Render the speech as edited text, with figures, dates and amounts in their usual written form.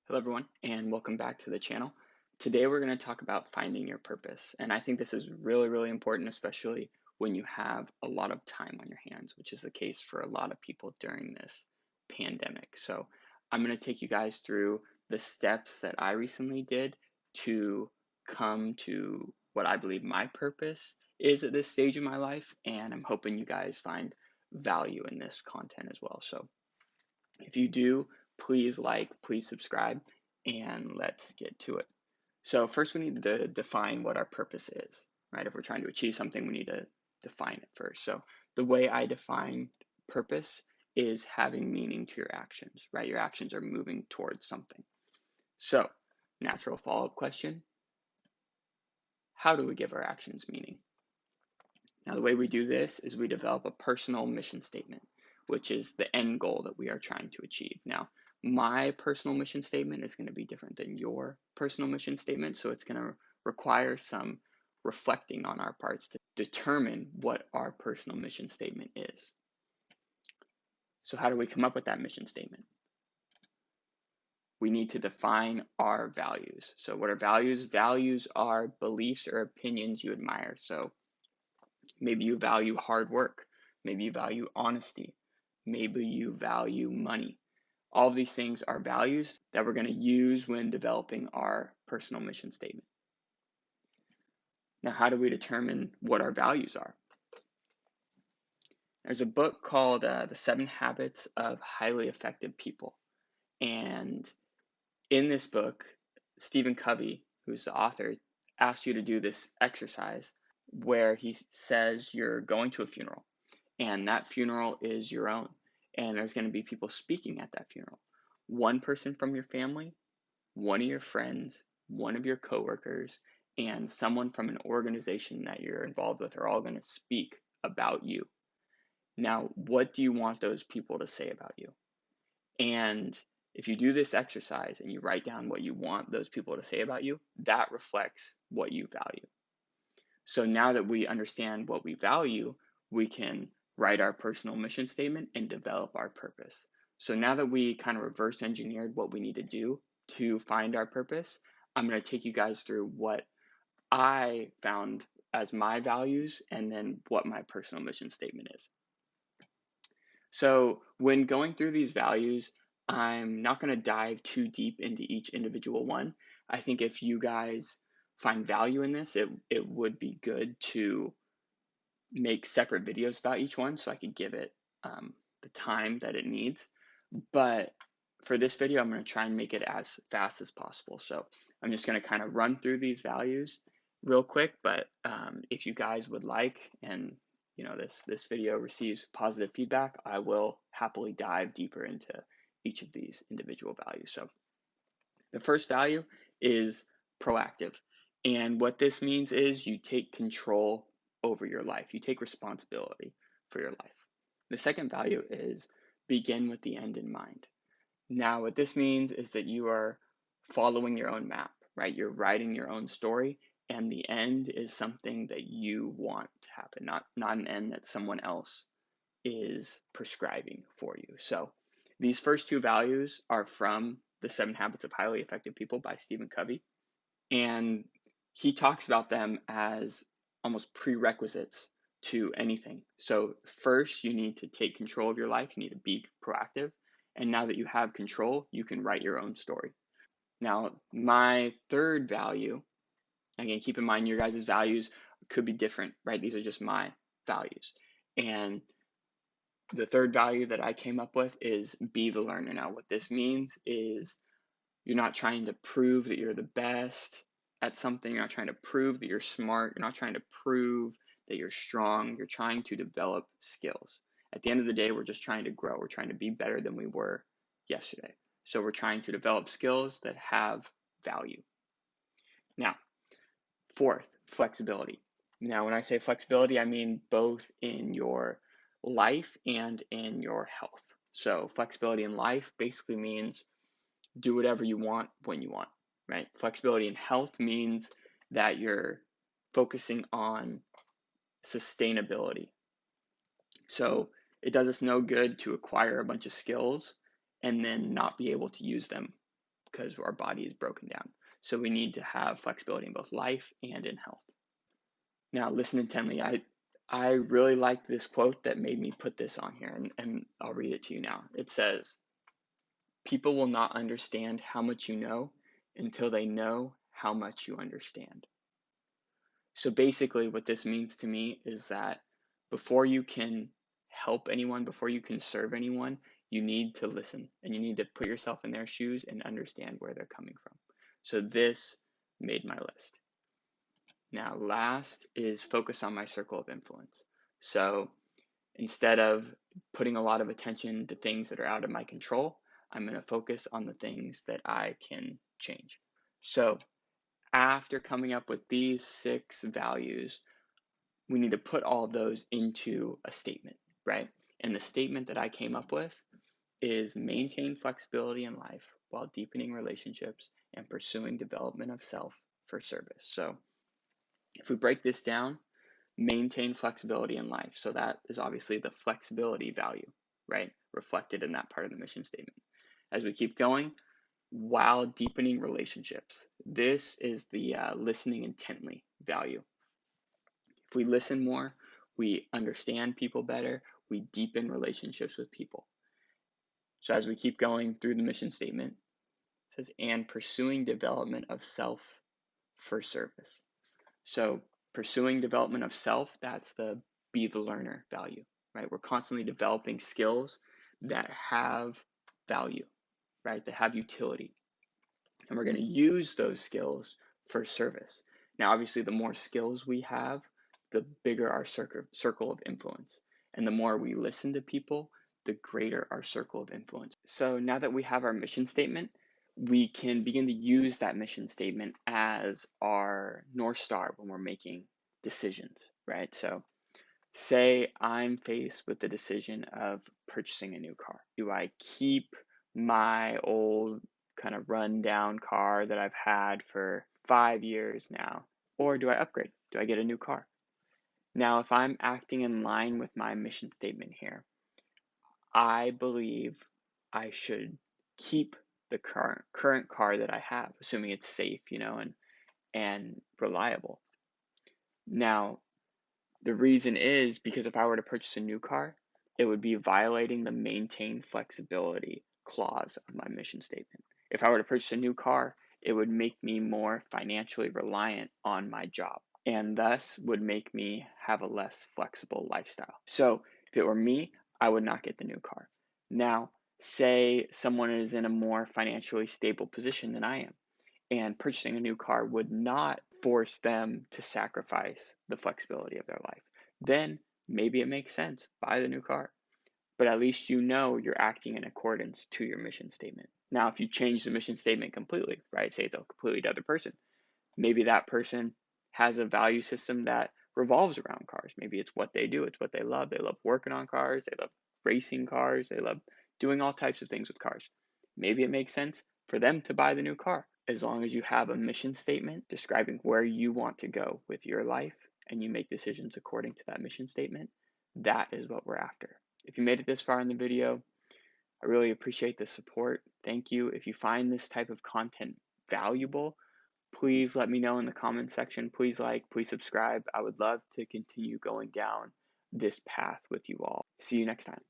Hello, everyone, and welcome back to the channel. Today, we're going to talk about finding your purpose. And I think this is really, really important, especially when you have a lot of time on your hands, which is the case for a lot of people during this pandemic. So, I'm going to take you guys through the steps that I recently did to come to what I believe my purpose is at this stage of my life. And I'm hoping you guys find value in this content as well. So, if you do, please like, please subscribe, and let's get to it. So first we need to define what our purpose is, right? If we're trying to achieve something, we need to define it first. So the way I define purpose is having meaning to your actions, right? Your actions are moving towards something. So natural follow-up question, how do we give our actions meaning? Now, the way we do this is we develop a personal mission statement, which is the end goal that we are trying to achieve. Now, my personal mission statement is going to be different than your personal mission statement, so it's going to require some reflecting on our parts to determine what our personal mission statement is. So, how do we come up with that mission statement? We need to define our values. So, what are values? Values are beliefs or opinions you admire. So, maybe you value hard work. Maybe you value honesty. Maybe you value money. All of these things are values that we're going to use when developing our personal mission statement. Now, how do we determine what our values are? There's a book called The 7 Habits of Highly Effective People. And in this book, Stephen Covey, who's the author, asks you to do this exercise where he says you're going to a funeral, and that funeral is your own. And there's going to be people speaking at that funeral. One person from your family, one of your friends, one of your coworkers, and someone from an organization that you're involved with are all going to speak about you. Now, what do you want those people to say about you? And if you do this exercise and you write down what you want those people to say about you, that reflects what you value. So now that we understand what we value, we can write our personal mission statement and develop our purpose. So now that we kind of reverse engineered what we need to do to find our purpose, I'm going to take you guys through what I found as my values and then what my personal mission statement is. So when going through these values, I'm not going to dive too deep into each individual one. I think if you guys find value in this, it would be good to make separate videos about each one so I could give it the time that it needs. But for this video, I'm going to try and make it as fast as possible. So I'm just going to kind of run through these values real quick. But if you guys would like, and this video receives positive feedback, I will happily dive deeper into each of these individual values. So the first value is proactive. And what this means is you take control over your life. You take responsibility for your life. The second value is begin with the end in mind. Now, what this means is that you are following your own map, right? You're writing your own story, and the end is something that you want to happen, not an end that someone else is prescribing for you. So these first two values are from The 7 Habits of Highly Effective People by Stephen Covey. And he talks about them as almost prerequisites to anything. So first, you need to take control of your life. You need to be proactive. And now that you have control, you can write your own story. Now, my third value, again, keep in mind your guys' values could be different, right? These are just my values. And the third value that I came up with is be the learner. Now, what this means is you're not trying to prove that you're the best at something. You're not trying to prove that you're smart. You're not trying to prove that you're strong. You're trying to develop skills. At the end of the day, we're just trying to grow. We're trying to be better than we were yesterday. So we're trying to develop skills that have value. Now, fourth, flexibility. Now, when I say flexibility, I mean both in your life and in your health. So flexibility in life basically means do whatever you want when you want, right? Flexibility in health means that you're focusing on sustainability. So it does us no good to acquire a bunch of skills and then not be able to use them because our body is broken down. So we need to have flexibility in both life and in health. Now, listen intently. I really like this quote that made me put this on here, and I'll read it to you now. It says, "People will not understand how much you know until they know how much you understand." So basically, what this means to me is that before you can help anyone, before you can serve anyone, you need to listen and you need to put yourself in their shoes and understand where they're coming from. So this made my list. Now, last is focus on my circle of influence. So instead of putting a lot of attention to things that are out of my control, I'm going to focus on the things that I can change. So after coming up with these 6 values, we need to put all of those into a statement, right? And the statement that I came up with is maintain flexibility in life while deepening relationships and pursuing development of self for service. So if we break this down, maintain flexibility in life. So that is obviously the flexibility value, right? Reflected in that part of the mission statement. As we keep going, while deepening relationships, this is the listening intently value. If we listen more, we understand people better, we deepen relationships with people. So as we keep going through the mission statement, it says, and pursuing development of self for service. So pursuing development of self, that's the be the learner value, right? We're constantly developing skills that have value, right? That have utility. And we're going to use those skills for service. Now, obviously, the more skills we have, the bigger our circle of influence. And the more we listen to people, the greater our circle of influence. So now that we have our mission statement, we can begin to use that mission statement as our North Star when we're making decisions, right? So say I'm faced with the decision of purchasing a new car. Do I keep my old kind of run down car that I've had for 5 years now? Or do I upgrade? Do I get a new car? Now, if I'm acting in line with my mission statement here, I believe I should keep the current car that I have, assuming it's safe, and reliable. Now, the reason is because if I were to purchase a new car, it would be violating the maintain flexibility clause of my mission statement. If I were to purchase a new car, it would make me more financially reliant on my job and thus would make me have a less flexible lifestyle. So if it were me, I would not get the new car. Now, say someone is in a more financially stable position than I am, and purchasing a new car would not force them to sacrifice the flexibility of their life. Then maybe it makes sense, buy the new car. But at least you know you're acting in accordance to your mission statement. Now, if you change the mission statement completely, right, say it's a completely other person, maybe that person has a value system that revolves around cars. Maybe it's what they do, it's what they love. They love working on cars, they love racing cars, they love doing all types of things with cars. Maybe it makes sense for them to buy the new car. As long as you have a mission statement describing where you want to go with your life and you make decisions according to that mission statement, that is what we're after. If you made it this far in the video, I really appreciate the support. Thank you. If you find this type of content valuable, please let me know in the comment section. Please like, please subscribe. I would love to continue going down this path with you all. See you next time.